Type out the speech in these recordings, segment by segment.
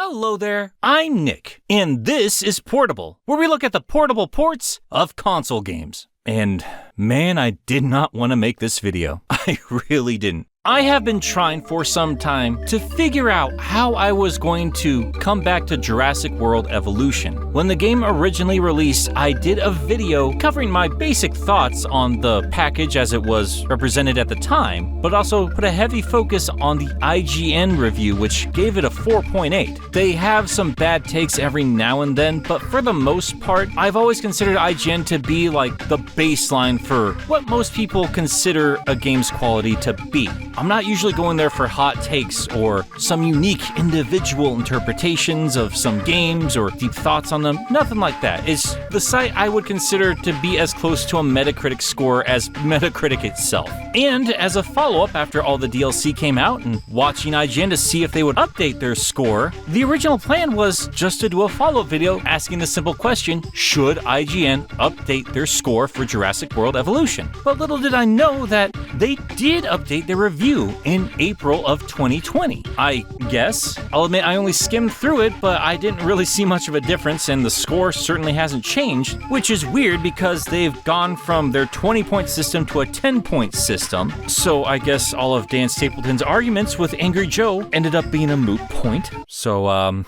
Hello there, I'm Nick, and this is Portable, where we look at the portable ports of console games. And man, I did not want to make this video. I really didn't. I have been trying for some time to figure out how I was going to come back to Jurassic World Evolution. When the game originally released, I did a video covering my basic thoughts on the package as it was represented at the time, but also put a heavy focus on the IGN review, which gave it a 4.8. They have some bad takes every now and then, but for the most part, I've always considered IGN to be like the baseline for what most people consider a game's quality to be. I'm not usually going there for hot takes or some unique individual interpretations of some games or deep thoughts on them. Nothing like that. It's the site I would consider to be as close to a Metacritic score as Metacritic itself. And as a follow-up after all the DLC came out and watching IGN to see if they would update their score, the original plan was just to do a follow-up video asking the simple question, should IGN update their score for Jurassic World Evolution? But little did I know that they did update their review in April of 2020. I guess. I'll admit I only skimmed through it, but I didn't really see much of a difference, and the score certainly hasn't changed, which is weird because they've gone from their 20-point system to a 10-point system. So I guess all of Dan Stapleton's arguments with Angry Joe ended up being a moot point. So,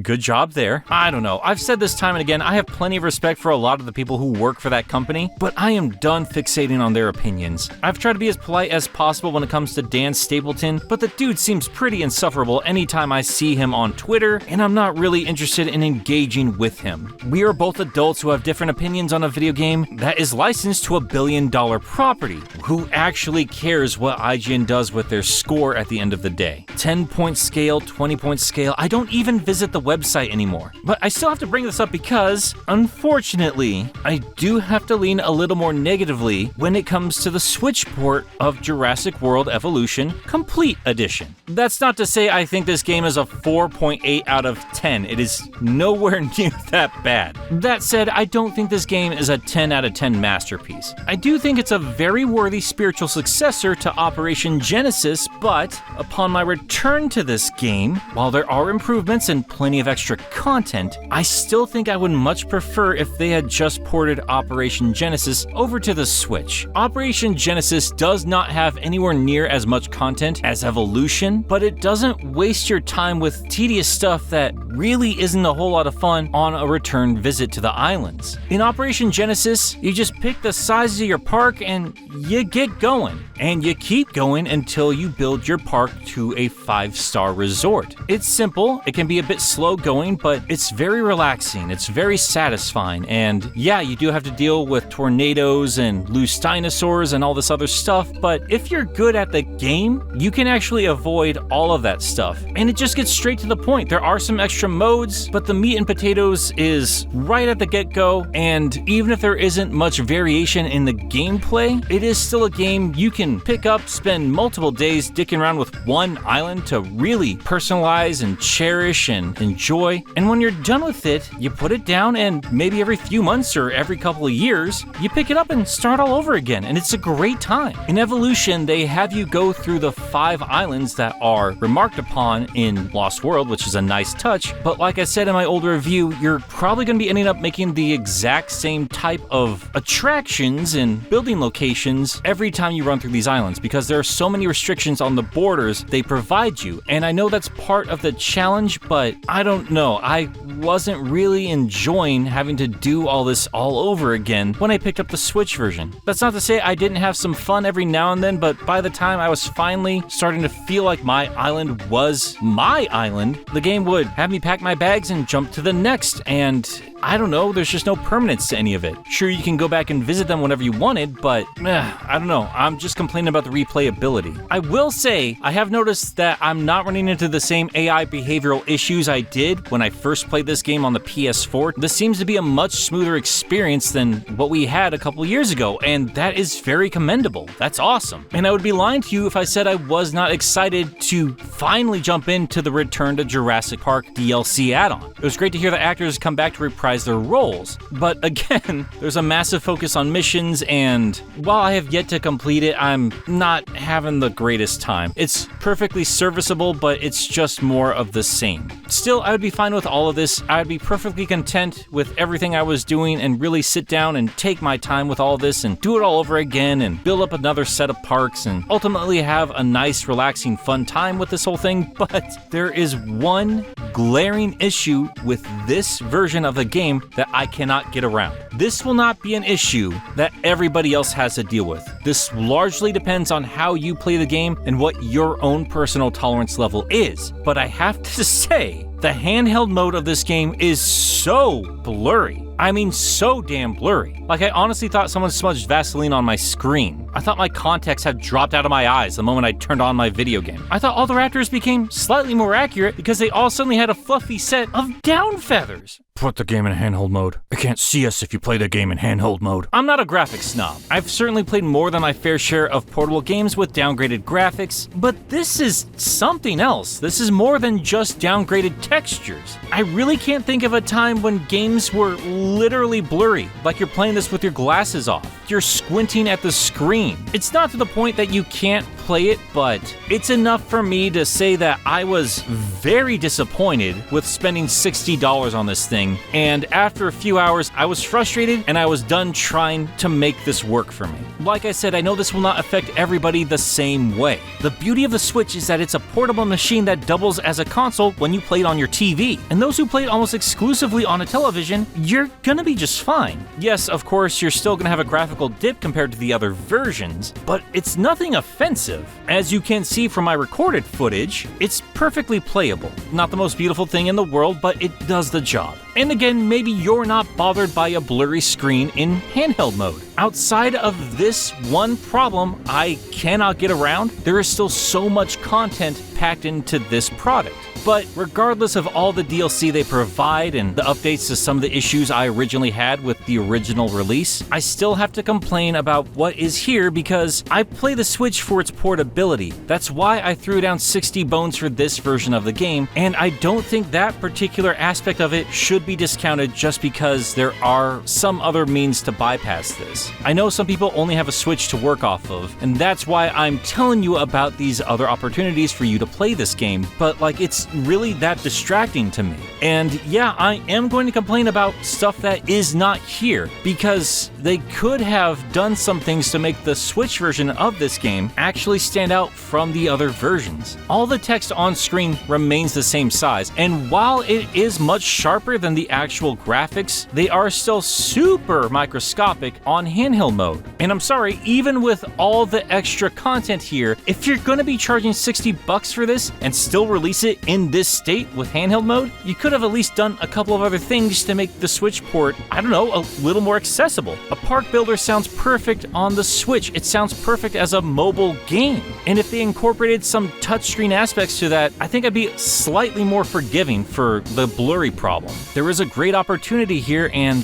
good job there. I don't know. I've said this time and again, I have plenty of respect for a lot of the people who work for that company, but I am done fixating on their opinions. I've tried to be as polite as possible when it comes to Dan Stapleton, but the dude seems pretty insufferable anytime I see him on Twitter, and I'm not really interested in engaging with him. We are both adults who have different opinions on a video game that is licensed to $1 billion property. Who actually cares what IGN does with their score at the end of the day? 10-point scale, 20-point scale, I don't even visit the website anymore. But I still have to bring this up because, unfortunately, I do have to lean a little more negatively when it comes to the Switch port of Jurassic World Evolution Complete Edition. That's not to say I think this game is a 4.8 out of 10. It is nowhere near that bad. That said, I don't think this game is a 10 out of 10 masterpiece. I do think it's a very worthy spiritual successor to Operation Genesis, but upon my return to this game, while there are improvements and plenty of extra content, I still think I would much prefer if they had just ported Operation Genesis over to the Switch. Operation Genesis does not have anywhere near as much content as Evolution, but it doesn't waste your time with tedious stuff that really isn't a whole lot of fun on a return visit to the islands. In Operation Genesis, you just pick the size of your park and you get going. And you keep going until you build your park to a 5-star resort. It's simple, it can be a bit slow going, but it's very relaxing, it's very satisfying, and yeah, you do have to deal with tornadoes and loose dinosaurs and all this other stuff, but if you're good at the game, you can actually avoid all of that stuff. And it just gets straight to the point. There are some extra modes, but the meat and potatoes is right at the get-go, and even if there isn't much variation in the gameplay, it is still a game you can pick up, spend multiple days dicking around with one island to really personalize and cherish and enjoy. And when you're done with it, you put it down, and maybe every few months or every couple of years, you pick it up and start all over again, and it's a great time. In Evolution, they have you go through the 5 islands that are remarked upon in Lost World, which is a nice touch, but like I said in my older review, you're probably going to be ending up making the exact same type of attractions and building locations every time you run through these islands, because there are so many restrictions on the borders they provide you. And I know that's part of the challenge, but I don't know. I wasn't really enjoying having to do all this all over again when I picked up the Switch version. That's not to say I didn't have some fun every now and then, but by the time I was finally starting to feel like my island was my island, the game would have me pack my bags and jump to the next, and I don't know, there's just no permanence to any of it. Sure, you can go back and visit them whenever you wanted, but I don't know, I'm just complaining about the replayability. I will say, I have noticed that I'm not running into the same AI behavioral issues I did when I first played this game on the PS4. This seems to be a much smoother experience than what we had a couple years ago, and that is very commendable. That's awesome. And I would be lying to you if I said I was not excited to finally jump into the Return to Jurassic Park DLC add-on. It was great to hear the actors come back to reprise reprise their roles. But again, there's a massive focus on missions, and while I have yet to complete it, I'm not having the greatest time. It's perfectly serviceable, but it's just more of the same. Still, I would be fine with all of this. I would be perfectly content with everything I was doing and really sit down and take my time with all of this and do it all over again and build up another set of parks and ultimately have a nice, relaxing, fun time with this whole thing. But there is one glaring issue with this version of the game that I cannot get around. This will not be an issue that everybody else has to deal with. This largely depends on how you play the game and what your own personal tolerance level is. But I have to say, the handheld mode of this game is so blurry. I mean, so damn blurry. Like, I honestly thought someone smudged Vaseline on my screen. I thought my contacts had dropped out of my eyes the moment I turned on my video game. I thought all the raptors became slightly more accurate because they all suddenly had a fluffy set of down feathers. Put the game in handheld mode. I can't see us if you play the game in handheld mode. I'm not a graphics snob. I've certainly played more than my fair share of portable games with downgraded graphics, but this is something else. This is more than just downgraded textures. I really can't think of a time when games were literally blurry, like you're playing this with your glasses off. You're squinting at the screen. It's not to the point that you can't play it, but it's enough for me to say that I was very disappointed with spending $60 on this thing, and after a few hours, I was frustrated and I was done trying to make this work for me. Like I said, I know this will not affect everybody the same way. The beauty of the Switch is that it's a portable machine that doubles as a console when you play it on your TV, and those who play it almost exclusively on a television, you're gonna be just fine. Yes, of course, you're still gonna have a graphical dip compared to the other versions, but it's nothing offensive. As you can see from my recorded footage, it's perfectly playable. Not the most beautiful thing in the world, but it does the job. And again, maybe you're not bothered by a blurry screen in handheld mode. Outside of this one problem I cannot get around, there is still so much content packed into this product. But regardless of all the DLC they provide and the updates to some of the issues I originally had with the original release, I still have to complain about what is here because I play the Switch for its portability. That's why I threw down 60 bones for this version of the game, and I don't think that particular aspect of it should be discounted just because there are some other means to bypass this. I know some people only have a Switch to work off of, and that's why I'm telling you about these other opportunities for you to play this game, but like, it's really that distracting to me. And yeah, I am going to complain about stuff that is not here because they could have done some things to make the Switch version of this game actually stand out from the other versions. All the text on screen remains the same size, and while it is much sharper than the actual graphics, they are still super microscopic on handheld mode. And I'm sorry, even with all the extra content here, if you're going to be charging $60 for this and still release it in this state with handheld mode, you could have at least done a couple of other things to make the Switch port, I don't know, a little more accessible. A park builder sounds perfect on the Switch. It sounds perfect as a mobile game. And if they incorporated some touchscreen aspects to that, I think I'd be slightly more forgiving for the blurry problem. There is a great opportunity here and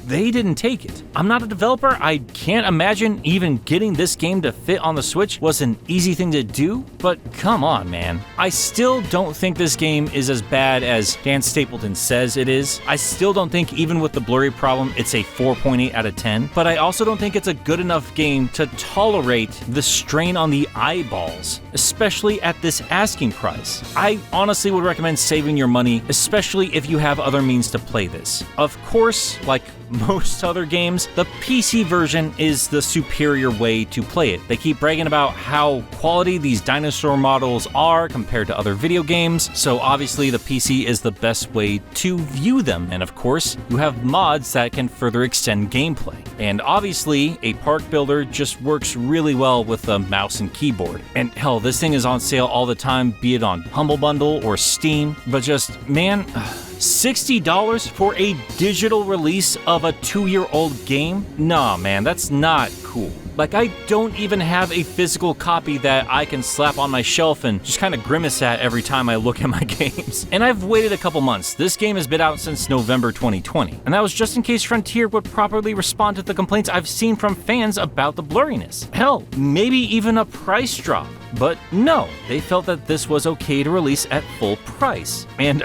they didn't take it. I'm not a developer. I can't imagine even getting this game to fit on the Switch was an easy thing to do, but come on, man. I still don't think this game is as bad as Dan Stapleton says it is. I still don't think, even with the blurry problem, it's a 4.8 out of 10, but I also don't think it's a good enough game to tolerate the strain on the eyeballs, especially at this asking price. I honestly would recommend saving your money, especially if you have other means to play this. Of course, like most other games, the PC version is the superior way to play it. They keep bragging about how quality these dinosaur models are compared to other video games, so obviously the PC is the best way to view them, and of course, you have mods that can further extend gameplay. And obviously, a park builder just works really well with a mouse and keyboard. And hell, this thing is on sale all the time, be it on Humble Bundle or Steam, but just, man, $60 for a digital release of a 2-year-old game? Nah, man, that's not cool. Like, I don't even have a physical copy that I can slap on my shelf and just kind of grimace at every time I look at my games. And I've waited a couple months. This game has been out since November 2020. And that was just in case Frontier would properly respond to the complaints I've seen from fans about the blurriness. Hell, maybe even a price drop. But no, they felt that this was okay to release at full price. And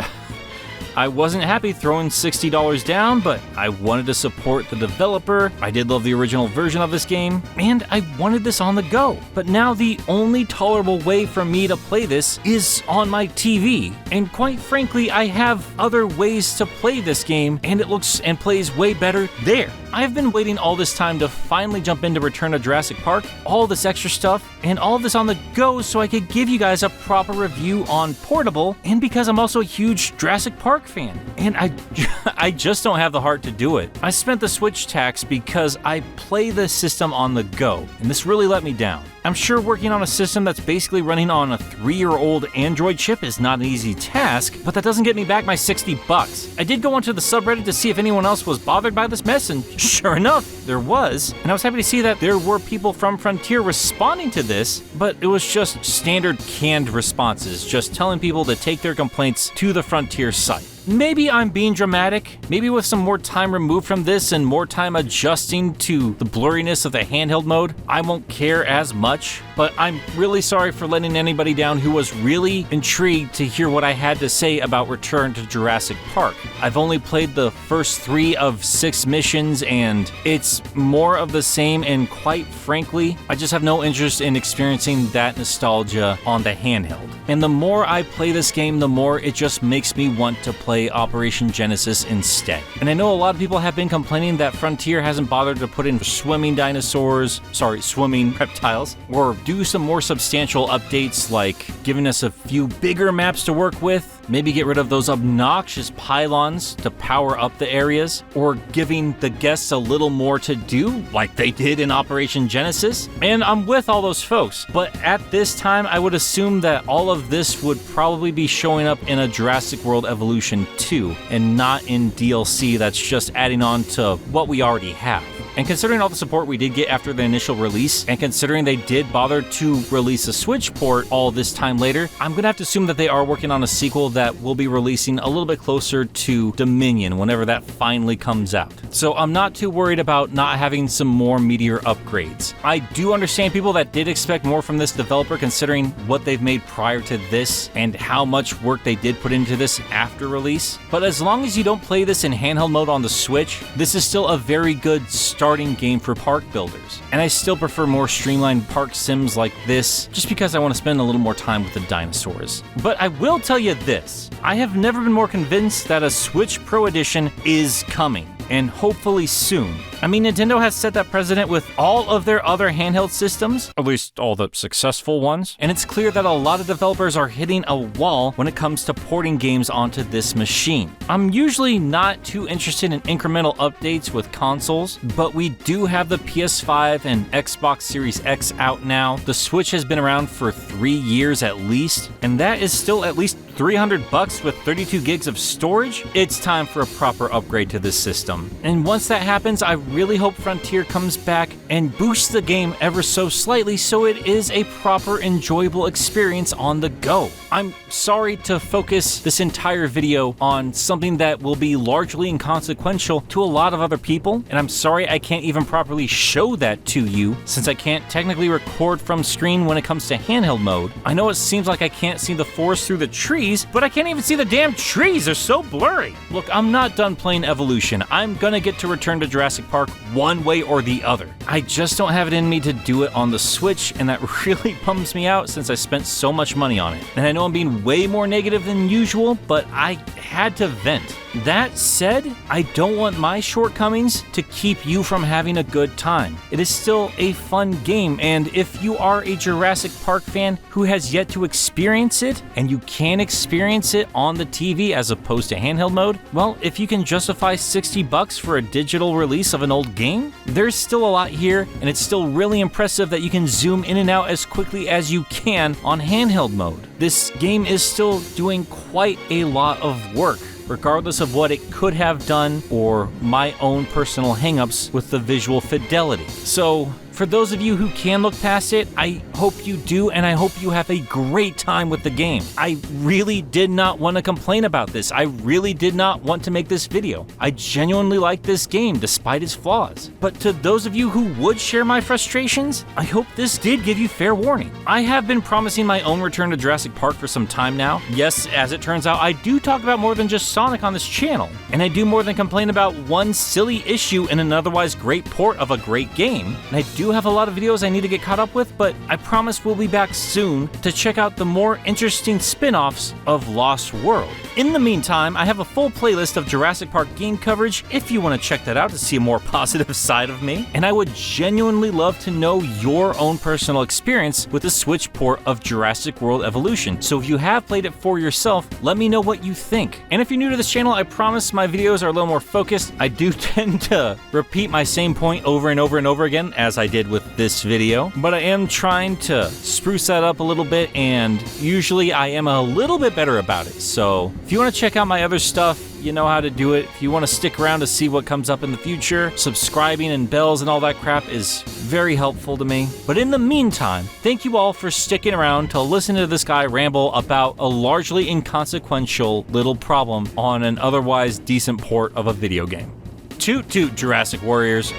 I wasn't happy throwing $60 down, but I wanted to support the developer. I did love the original version of this game, and I wanted this on the go. But now the only tolerable way for me to play this is on my TV, and quite frankly, I have other ways to play this game, and it looks and plays way better there. I've been waiting all this time to finally jump into Return to Jurassic Park, all this extra stuff, and all of this on the go so I could give you guys a proper review on Portable, and because I'm also a huge Jurassic Park fan. And I just don't have the heart to do it. I spent the Switch tax because I play the system on the go, and this really let me down. I'm sure working on a system that's basically running on a 3-year-old Android chip is not an easy task, but that doesn't get me back my $60. I did go onto the subreddit to see if anyone else was bothered by this mess, and sure enough, there was. And I was happy to see that there were people from Frontier responding to this, but it was just standard canned responses, just telling people to take their complaints to the Frontier site. Maybe I'm being dramatic, maybe with some more time removed from this and more time adjusting to the blurriness of the handheld mode, I won't care as much, but I'm really sorry for letting anybody down who was really intrigued to hear what I had to say about Return to Jurassic Park. I've only played the first 3 of 6 missions, and it's more of the same, and quite frankly, I just have no interest in experiencing that nostalgia on the handheld. And the more I play this game, the more it just makes me want to play Operation Genesis instead. And I know a lot of people have been complaining that Frontier hasn't bothered to put in swimming reptiles, or do some more substantial updates like giving us a few bigger maps to work with, maybe get rid of those obnoxious pylons to power up the areas, or giving the guests a little more to do like they did in Operation Genesis. And I'm with all those folks, but at this time I would assume that all of this would probably be showing up in a Jurassic World Evolution 2 and not in DLC that's just adding on to what we already have. And considering all the support we did get after the initial release, and considering they did bother to release a Switch port all this time later, I'm gonna have to assume that they are working on a sequel that will be releasing a little bit closer to Dominion whenever that finally comes out. So I'm not too worried about not having some more Meteor upgrades. I do understand people that did expect more from this developer considering what they've made prior to this and how much work they did put into this after release. But as long as you don't play this in handheld mode on the Switch, this is still a very good starting game for park builders. And I still prefer more streamlined park sims like this, just because I want to spend a little more time with the dinosaurs. But I will tell you this, I have never been more convinced that a Switch Pro Edition is coming, and hopefully soon. I mean, Nintendo has set that precedent with all of their other handheld systems, at least all the successful ones, and it's clear that a lot of developers are hitting a wall when it comes to porting games onto this machine. I'm usually not too interested in incremental updates with consoles, but we do have the PS5 and Xbox Series X out now. The Switch has been around for 3 years at least, and that is still at least $300 with 32 gigs of storage. It's time for a proper upgrade to this system. And once that happens, I really hope Frontier comes back and boosts the game ever so slightly so it is a proper, enjoyable experience on the go. I'm sorry to focus this entire video on something that will be largely inconsequential to a lot of other people, and I'm sorry I can't even properly show that to you since I can't technically record from screen when it comes to handheld mode. I know it seems like I can't see the forest through the trees, but I can't even see the damn trees, they're so blurry. Look, I'm not done playing Evolution. I'm gonna get to Return to Jurassic Park one way or the other. I just don't have it in me to do it on the Switch, and that really bums me out since I spent so much money on it. And I know I'm being way more negative than usual, but I had to vent. That said, I don't want my shortcomings to keep you from having a good time. It is still a fun game, and if you are a Jurassic Park fan who has yet to experience it, and you can experience it on the TV as opposed to handheld mode, well, if you can justify $60 for a digital release of an old game, there's still a lot here, and it's still really impressive that you can zoom in and out as quickly as you can on handheld mode. This game is still doing quite a lot of work, regardless of what it could have done or my own personal hangups with the visual fidelity. So For those of you who can look past it, I hope you do, and I hope you have a great time with the game. I really did not want to complain about this. I really did not want to make this video. I genuinely like this game despite its flaws. But to those of you who would share my frustrations, I hope this did give you fair warning. I have been promising my own return to Jurassic Park for some time now. Yes, as it turns out, I do talk about more than just Sonic on this channel, and I do more than complain about one silly issue in an otherwise great port of a great game. And I do have a lot of videos I need to get caught up with, but I promise we'll be back soon to check out the more interesting spin-offs of Lost World. In the meantime, I have a full playlist of Jurassic Park game coverage if you want to check that out to see a more positive side of me, and I would genuinely love to know your own personal experience with the Switch port of Jurassic World Evolution. So if you have played it for yourself, let me know what you think. And if you're new to this channel, I promise my videos are a little more focused. I do tend to repeat my same point over and over and over again, as I did with this video, but I am trying to spruce that up a little bit, and usually I am a little bit better about it. So if you want to check out my other stuff, you know how to do it. If you want to stick around to see what comes up in the future, subscribing and bells and all that crap is very helpful to me. But in the meantime, thank you all for sticking around to listen to this guy ramble about a largely inconsequential little problem on an otherwise decent port of a video game. Toot toot, Jurassic Warriors.